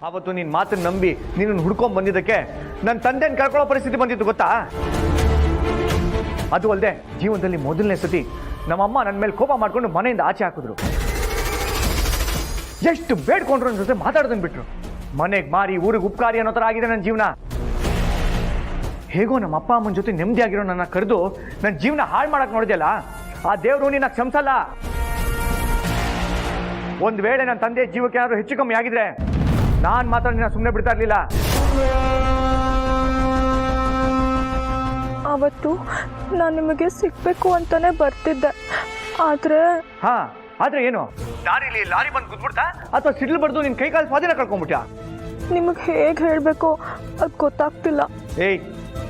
ಆವತ್ತು ನಿನ್ನ ಮಾತನ್ನು ನಂಬಿ ನಿನ್ನನ್ನು ಹುಡ್ಕೊಂಡ್ ಬಂದಿದ್ದಕ್ಕೆ ನನ್ನ ತಂದೆನ ಕಳ್ಕೊಳ್ಳೋ ಪರಿಸ್ಥಿತಿ ಬಂದಿತ್ತು ಗೊತ್ತಾ? ಅದು ಅಲ್ಲದೆ ಜೀವನದಲ್ಲಿ ಮೊದಲನೇ ಸತಿ ನಮ್ಮಮ್ಮ ನನ್ನ ಮೇಲೆ ಕೋಪ ಮಾಡ್ಕೊಂಡು ಮನೆಯಿಂದ ಆಚೆ ಹಾಕಿದ್ರು. ಎಷ್ಟು ಬೇಡ್ಕೊಂಡ್ರು ನನ್ನ ಜೊತೆ ಮಾತಾಡೋದನ್ನ ಬಿಟ್ರು. ಮನೆಗೆ ಮಾರಿ ಊರಿಗೆ ಉಪಕಾರಿ ಅನ್ನೋ ಥರ ಆಗಿದೆ ನನ್ನ ಜೀವನ. ಹೇಗೋ ನಮ್ಮ ಅಪ್ಪ ಅಮ್ಮನ ಜೊತೆ ನೆಮ್ಮದಿಯಾಗಿರೋ ನನ್ನ ಕರೆದು ನನ್ನ ಜೀವನ ಹಾಳು ಮಾಡಕ್ ನೋಡಿದೆಯಲ್ಲ, ಆ ದೇವರು ನಿನ್ನ ಕ್ಷಮಿಸಲ್ಲ. ಒಂದ್ ವೇಳೆ ನನ್ನ ತಂದೆ ಜೀವಕ್ಕೆ ಏನಾದ್ರು ಹೆಚ್ಚು ಕಮ್ಮಿ ಆಗಿದ್ರೆ ನಾನು ಮಾತ್ರ ನಿನ್ನ ಸುಮ್ಮನೆ ಬಿಡ್ತಾ ಇರ್ಲಿಲ್ಲ. ಅವತ್ತು ನಾನು ನಿಮಗೆ ಸಿಗ್ಬೇಕು ಅಂತಾನೆ ಬರ್ತಿದ್ದೆ. ಆದ್ರೆ ಏನು, ದಾರಿಲಿ ಲಾರಿ ಬಂದು ಗುದ್ಬಿಡ್ತಾ ಅಥವಾ ಸಿಡ್ಲು ಬಡ್ದು ನಿನ್ ಕೈಕಾಲು ಸ್ವಾಧೀನ ಕಳ್ಕೊಂಡ್ಬಿಟ್ಯಾ? ನಿಮಗೆ ಹೇಗೆ ಹೇಳಬೇಕು ಅದು ಗೊತ್ತಾಗ್ತಿಲ್ಲ. ಏಯ್,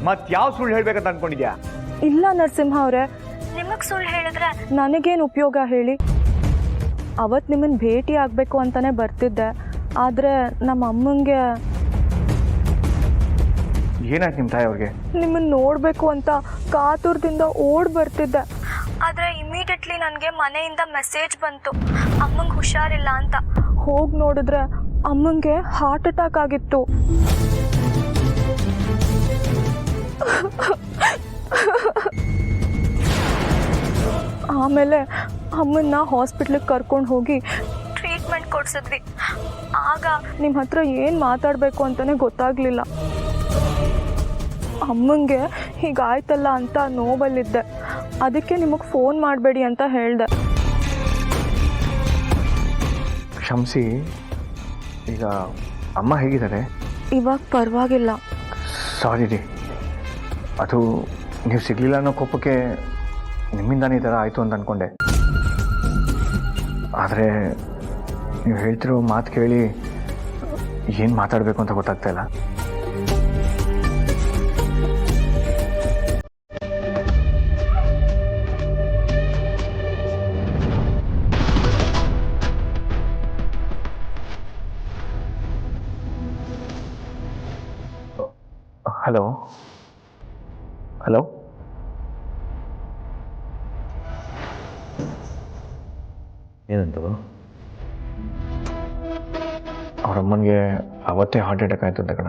ಮತ್ ಯಾವ ಸುಳ್ಳು ಹೇಳ್ಬೇಕಂತ ಅನ್ಕೊಂಡಿದ್ಯಾ? ಇಲ್ಲ ನರಸಿಂಹ ಅವರೇ, ನಿಮಗೆ ಸುಳ್ಳು ಹೇಳಿದ್ರೆ ನನಗೇನು ಉಪಯೋಗ ಹೇಳಿ? ಅವತ್ತು ನಿಮ್ಮನ್ನು ಭೇಟಿ ಆಗಬೇಕು ಅಂತಾನೆ ಬರ್ತಿದ್ದೆ. ಆದರೆ ನಮ್ಮ ಅಮ್ಮಂಗೆ ಏನಾಯ್ತು ನಿಮ್ಮ ತಾಯಿ ಅವ್ರಿಗೆ? ನಿಮ್ಮನ್ನು ನೋಡಬೇಕು ಅಂತ ಕಾತುರದಿಂದ ಓಡ್ ಬರ್ತಿದ್ದೆ. ಆದರೆ ಇಮಿಡಿಯೇಟ್ಲಿ ನನಗೆ ಮನೆಯಿಂದ ಮೆಸೇಜ್ ಬಂತು, ಅಮ್ಮಂಗೆ ಹುಷಾರಿಲ್ಲ ಅಂತ. ಹೋಗಿ ನೋಡಿದ್ರೆ ಅಮ್ಮಂಗೆ ಹಾರ್ಟ್ ಅಟ್ಯಾಕ್ ಆಗಿತ್ತು. ಆಮೇಲೆ ಅಮ್ಮನ್ನ ಹಾಸ್ಪಿಟ್ಲಿಗೆ ಕರ್ಕೊಂಡು ಹೋಗಿ ಟ್ರೀಟ್ಮೆಂಟ್ ಕೊಡಿಸಿದ್ವಿ. ಆಗ ನಿಮ್ಮ ಹತ್ರ ಏನು ಮಾತಾಡಬೇಕು ಅಂತಲೇ ಗೊತ್ತಾಗಲಿಲ್ಲ. ಅಮ್ಮಂಗೆ ಹೀಗಾಯ್ತಲ್ಲ ಅಂತ ನೋವಲ್ಲಿದ್ದೆ. ಅದಕ್ಕೆ ನಿಮಗೆ ಫೋನ್ ಮಾಡಬೇಡಿ ಅಂತ ಹೇಳಿದೆ. ಕ್ಷಮಿಸಿ. ಈಗ ಅಮ್ಮ ಹೇಗಿದ್ದಾರೆ? ಇವಾಗ ಪರವಾಗಿಲ್ಲ. ಸಾರಿ ರೀ, ಅದು ನೀವು ಸಿಗಲಿಲ್ಲ ಅನ್ನೋ ಕೋಪಕ್ಕೆ ನಿಮ್ಮಿಂದಾನೇ ಈ ಥರ ಆಯಿತು ಅಂತ ಅಂದ್ಕೊಂಡೆ. ಆದರೆ ನೀವು ಹೇಳ್ತಿರೋ ಮಾತು ಕೇಳಿ ಏನು ಮಾತಾಡಬೇಕು ಅಂತ ಗೊತ್ತಾಗ್ತಾ ಇಲ್ಲ. Hello hello, ಏನಂತು? ಅವರಮ್ಮನಿಗೆ ಅವತ್ತೇ ಹಾರ್ಟ್ ಅಟ್ಯಾಕ್ ಆಯ್ತು ಅಂತ ಕಣ.